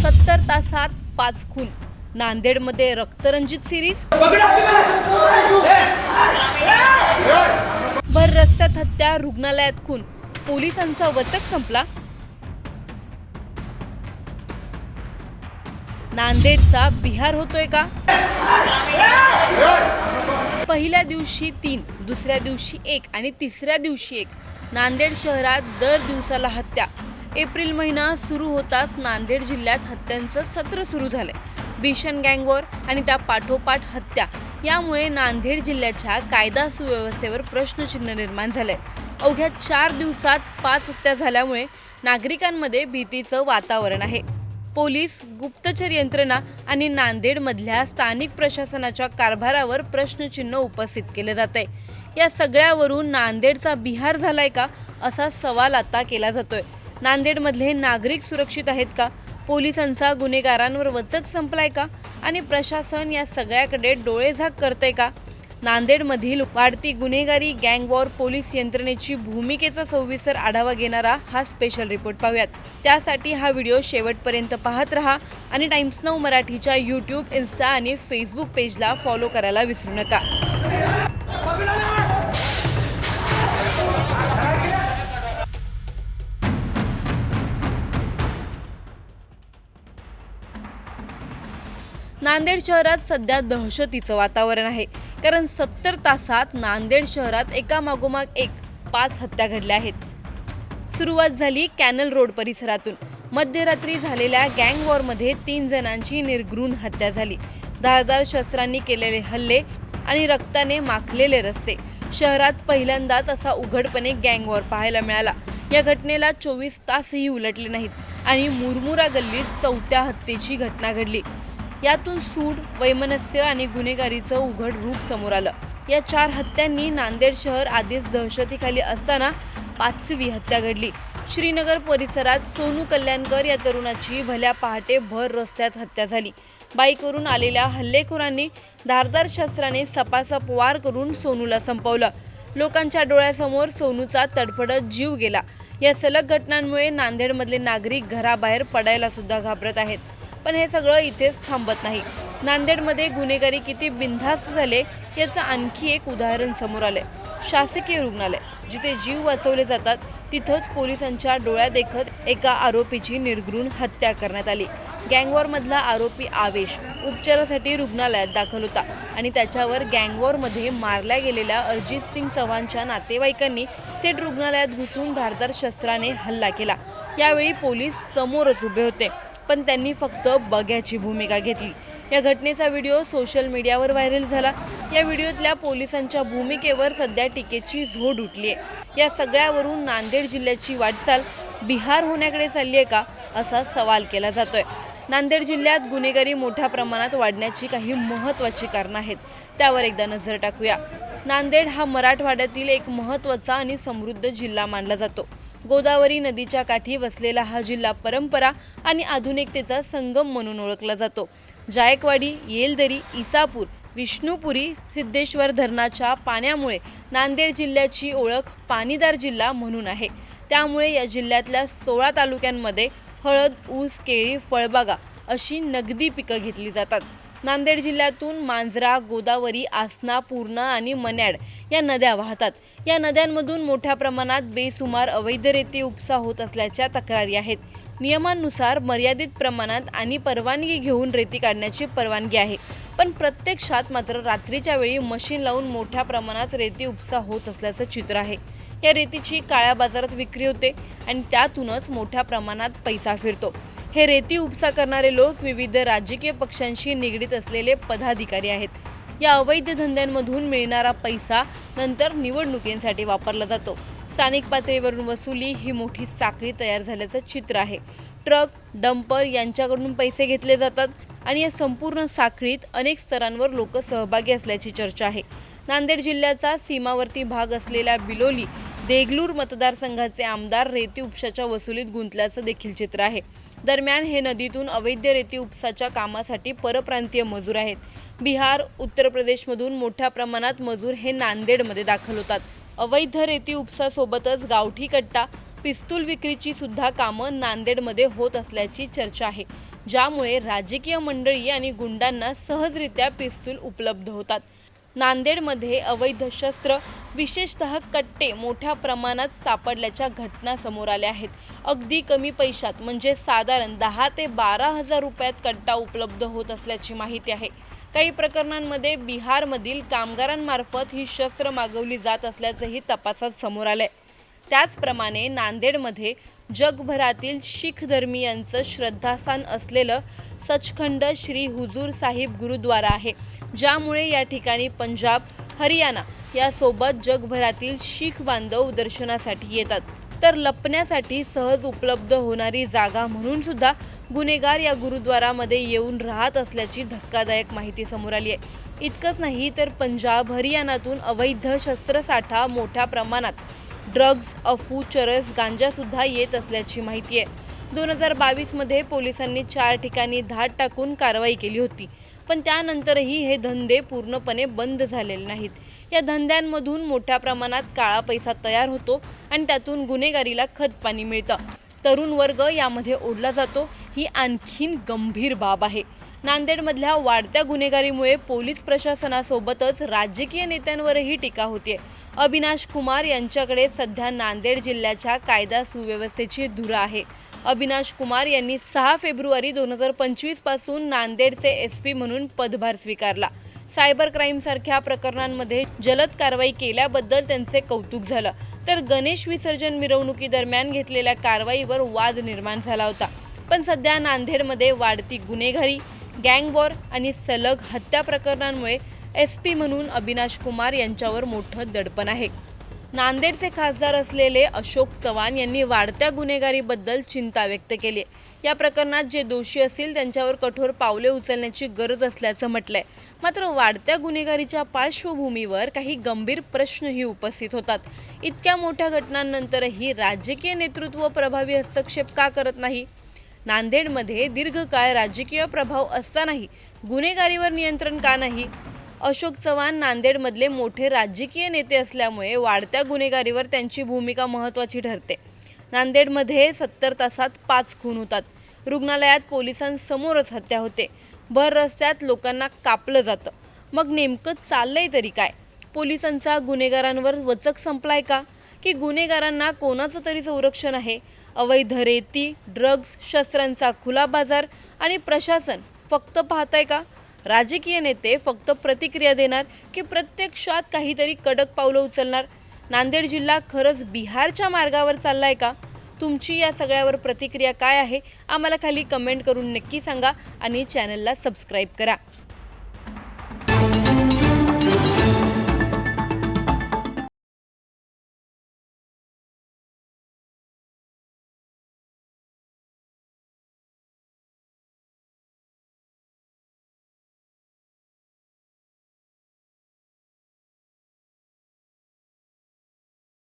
70 तासात 5 खून, नांदेडमध्ये रक्तरंजित सिरीज। भर रस्त्यात हत्या, रुग्णालयात खून, पोलिसांचा वचक संपला। नांदेडचा बिहार होतोय का? पहिल्या दिवशी 3, दुसऱ्या दिवशी 1 आणि तिसऱ्या दिवशी 1 नांदेड शहरात दर दिवसाला हत्या। एप्रिल महिना सुरू होताच नांदेड जिल्ह्यात हत्यांचं सत्र सुरू झालंय। भीषण गँगवॉर आणि त्या पाठोपाठ हत्या यामुळे नांदेड जिल्ह्याच्या कायदा सुव्यवस्थेवर प्रश्नचिन्ह निर्माण झालंय। अवघ्या 4 दिवसात 5 हत्या झाल्यामुळे नागरिकांमध्ये भीतीचं वातावरण आहे। पोलीस, गुप्तचर यंत्रणा आणि नांदेडमधल्या स्थानिक प्रशासनाच्या कारभारावर प्रश्नचिन्ह उपस्थित केले जाते। या सगळ्यावरून नांदेडचा बिहार झालाय का असा सवाल आता केला जातोय। नांदेडमधले नागरिक सुरक्षित आहेत का? पोलिसांचा गुन्हेगारांवर वचक संपलाय का? आणि प्रशासन या सगळ्याकडे डोळेझाक करतंय का? नांदेडमधील वाढती गुन्हेगारी, गँगवॉर, पोलीस यंत्रणेची भूमिकेचा सविस्तर आढावा घेणारा हा स्पेशल रिपोर्ट पाहूयात। त्यासाठी हा व्हिडिओ शेवटपर्यंत पाहत रहा आणि टाइम्स नाऊ मराठीच्या यूट्यूब, इन्स्टा आणि फेसबुक पेजला फॉलो करायला विसरू नका। नांदेड शहरात सध्या दहशतीचं वातावरण आहे, कारण 70 तासात नांदेड शहरात एकामागोमाग एक 5 हत्या घडल्या आहेत। सुरुवात झाली कॅनल रोड परिसरातून। मध्यरात्री झालेल्या गँगवॉरमध्ये 3 जणांची निर्घृण हत्या झाली। धारदार शस्त्रांनी केलेले हल्ले आणि रक्ताने माखलेले रस्ते। शहरात पहिल्यांदाच असा उघडपणे गँगवॉर पाहायला मिळाला। या घटनेला 24 तासही उलटले नाहीत आणि मुरमुरा गल्लीत 4थ्या हत्येची घटना घडली। यातून सूड, वैमनस्य आणि गुन्हेगारीचं उघड रूप समोर आलं। या 4 हत्यांनी नांदेड शहर आधीच दहशतीखाली असताना 5वी हत्या घडली। श्रीनगर परिसरात सोनू कल्याणकर या तरुणाची भल्या पहाटे भर रस्त्यात हत्या झाली। बाईकवरून आलेल्या हल्लेखोरांनी धारदार शस्त्राने सपासप वार करून सोनूला संपवलं। लोकांच्या डोळ्यासमोर सोनूचा तडफडत जीव गेला। या सलग घटनांमुळे नांदेडमधले नागरिक घराबाहेर पडायला सुद्धा घाबरत आहेत। पण हे सगळं इथेच थांबत नाही। नांदेडमध्ये गुन्हेगारी किती बिनधास्त झाले याचं आणखी एक उदाहरण समोर आलंय। शासकीय रुग्णालय, जिथे जीव वाचवले जातात, तिथंच पोलिसांच्या डोळ्यादेखत एका आरोपीची निर्घृण हत्या करण्यात आली। गँगवॉरमधला आरोपी आवेश उपचारासाठी रुग्णालयात दाखल होता आणि त्याच्यावर गँगवॉरमध्ये मारल्या गेलेल्या अरिजित सिंग चव्हाणच्या नातेवाईकांनी थेट रुग्णालयात घुसून धारदार शस्त्राने हल्ला केला। यावेळी पोलीस समोरच उभे होते, पण त्यांनी फक्त बघ्याची भूमिका घेतली। या घटनेचा व्हिडिओ सोशल मीडियावर व्हायरल झाला। या व्हिडिओतल्या पोलिसांच्या भूमिकेवर सध्या टीकेची झोड उठली आहे। या सगळ्यावरून नांदेड जिल्ह्याची वाटचाल बिहार होण्याकडे चालली आहे का असा सवाल केला जातोय। नांदेड जिल्ह्यात गुन्हेगारी मोठ्या प्रमाणात वाढण्याची काही महत्त्वाची कारणं आहेत, त्यावर एकदा नजर टाकूया। नांदेड हा मराठवाड्यातील एक महत्त्वाचा आणि समृद्ध जिल्हा मानला जातो। गोदावरी नदीच्या काठी वसलेला हा जिल्हा परंपरा आणि आधुनिकतेचा संगम म्हणून ओळखला जातो। जायकवाडी, येलदरी, इसापूर, विष्णुपुरी, सिद्धेश्वर धरणाच्या पाण्यामुळे नांदेड जिल्ह्याची ओळख पाणीदार जिल्हा म्हणून आहे। त्यामुळे या जिल्ह्यातल्या 16 तालुक्यांमध्ये हळद, ऊस, केळी, फळबागा अशी नगदी पिकं घेतली जातात। नांदेड जिल्ह्यातून मांजरा, गोदावरी, आसना, पूर्णा आणि मन्याड या नद्या वाहतात। या नद्यांमधून मोठ्या प्रमाणात बेसुमार अवैध रेती उपसा होत असल्याच्या तक्रारी आहेत। नियमांनुसार मर्यादित प्रमाणात आणि परवानगी घेऊन रेती काढण्याची परवानगी आहे, पण प्रत्यक्षात मात्र रात्रीच्या वेळी मशीन लावून मोठ्या प्रमाणात रेती उपसा होत असल्याचं चित्र आहे। या रेतीची काळ्या बाजारात विक्री होते आणि त्यातूनच मोठ्या प्रमाणात पैसा फिरतो। हे रेती उपसा करणारे लोक विविध राजकीय पक्षांशी निगडीत असलेले पदाधिकारी आहेत। या अवैध धंद्यांमधून मिळणारा पैसा नंतर निवडणुकींसाठी वापरला जातो। स्थानिक पातळीवरून वसुली ही मोठी साखळी तयार झाल्याचं चित्र आहे। ट्रक, डंपर यांच्याकडून पैसे घेतले जातात आणि या संपूर्ण साखळीत अनेक स्तरांवर लोक सहभागी असल्याची चर्चा आहे। नांदेड जिल्ह्याचा सीमावर्ती भाग असलेल्या बिलोली, देगलूर मतदारसंघाचे आमदार रेती उपशाच्या वसुलीत गुंतल्याचं देखील चित्र आहे। दरम्यान हे नदीतून अवैध रेती उपसाच्या कामासाठी परप्रांतीय मजूर आहेत। बिहार, उत्तर प्रदेशमधून मोठ्या प्रमाणात मजूर हे नांदेडमध्ये दाखल होतात। अवैध रेती उपसा सोबतच गावठी कट्टा, पिस्तूल विक्रीची सुद्धा कामं नांदेडमध्ये होत असल्याची चर्चा आहे, ज्यामुळे राजकीय मंडळी आणि गुंडांना सहजरित्या पिस्तूल उपलब्ध होतात। नांदेडमध्ये अवैध शस्त्र विशेषतः कट्टे मोठ्या प्रमाणात सापडल्याच्या घटना समोर आल्या आहेत। अगदी कमी पैशात म्हणजे साधारण 10 ते 12 हजार रुपयात कट्टा उपलब्ध होत असल्याची माहिती आहे। काही प्रकरणांमध्ये बिहारमधील कामगारांमार्फत ही शस्त्र मागवली जात असल्याचंही तपासात समोर आलंय। त्याचप्रमाणे नांदेडमध्ये जगभरातील शीख धर्मीयांचं श्रद्धास्थान असलेलं सचखंड श्री हुजूर साहिब गुरुद्वारा आहे, ज्यामुळे या ठिकाणी पंजाब, हरियाणा यासोबत जगभरातील शीख बांधव दर्शनासाठी येतात। तर लपण्यासाठी सहज उपलब्ध होणारी जागा म्हणून सुद्धा गुन्हेगार या गुरुद्वारामध्ये येऊन राहत असल्याची धक्कादायक माहिती समोर आली आहे। इतकंच नाही तर पंजाब, हरियाणातून अवैध शस्त्रसाठा मोठ्या प्रमाणात ड्रग्ज, अफू, चरस, गांजा सुद्धा येत असल्याची माहिती आहे। 2022 मध्ये पोलिसांनी 4 ठिकाणी धाड टाकून कारवाई केली होती, पण त्यानंतरही हे धंदे पूर्णपणे बंद झालेले नाहीत। या धंद्यांमधून मोठ्या प्रमाणात काळा पैसा तयार होतो आणि त्यातून गुन्हेगारीला खतपाणी मिळतं। तरुण वर्ग यामध्ये ओढला जातो, ही आणखीन गंभीर बाब आहे। नांदेडमधल्या वाढत्या गुन्हेगारीमुळे पोलीस प्रशासनासोबतच राजकीय नेत्यांवरही टीका होते। अविनाश कुमार यांच्याकडे सध्या नांदेड जिल्ह्याच्या कायदा सुव्यवस्थेची धुरा आहे। अविनाश कुमार यांनी 6 फेब्रुवारी 2025 पासून नांदेडचे SP म्हणून पदभार स्वीकारला। सायबर क्राईम सारख्या प्रकरणांमध्ये जलद कारवाई केल्याबद्दल त्यांचे कौतुक झालं, तर गणेश विसर्जन मिरवणुकीदरम्यान घेतलेल्या कारवाईवर वाद निर्माण झाला होता। पण सध्या नांदेडमध्ये वाढती गुन्हेगारी, गँग वॉर आणि सलग हत्या प्रकरणांमुळे SP म्हणून अविनाश कुमार यांच्यावर मोठं दडपण आहे। नांदेडचे खासदार असलेले अशोक चव्हाण यांनी वाढत्या गुन्हेगारीबद्दल चिंता व्यक्त केली। या प्रकरणात जे दोषी असतील त्यांच्यावर कठोर पावले उचलण्याची गरज असल्याचं म्हटलंय। मात्र वाढत्या गुन्हेगारीच्या पार्श्वभूमीवर काही गंभीर प्रश्नही उपस्थित होतात। इतक्या मोठ्या घटनांनंतरही राजकीय नेतृत्व प्रभावी हस्तक्षेप का करत नाही? नांदेडमध्ये दीर्घकाळ राजकीय प्रभाव असतानाही गुन्हेगारीवर नियंत्रण का नाही? अशोक चव्हाण नांदेडमधले मोठे राजकीय नेते असल्यामुळे वाढत्या गुन्हेगारीवर त्यांची भूमिका महत्त्वाची ठरते। नांदेडमध्ये 70 तासात 5 खून होतात, रुग्णालयात पोलिसांसमोरच हत्या होते, भर रस्त्यात लोकांना कापलं जातं। मग नेमकं चाललंय तरी काय? पोलिसांचा गुन्हेगारांवर वचक संपलाय का? की गुन्हेगारांना कोणाचं तरी संरक्षण आहे? अवैध रेती, ड्रग्ज, शस्त्रांचा खुला बाजार आणि प्रशासन फक्त पाहताय का? राजकीय नेते फक्त प्रतिक्रिया देणार की प्रत्यक्षात काहीतरी कडक पावलं उचलणार? नांदेड जिल्हा खरंच बिहारच्या मार्गावर चाललाय का? तुमची या सगळ्यावर प्रतिक्रिया काय आहे? आम्हाला खाली कमेंट करून नक्की सांगा आणि चॅनलला सबस्क्राईब करा।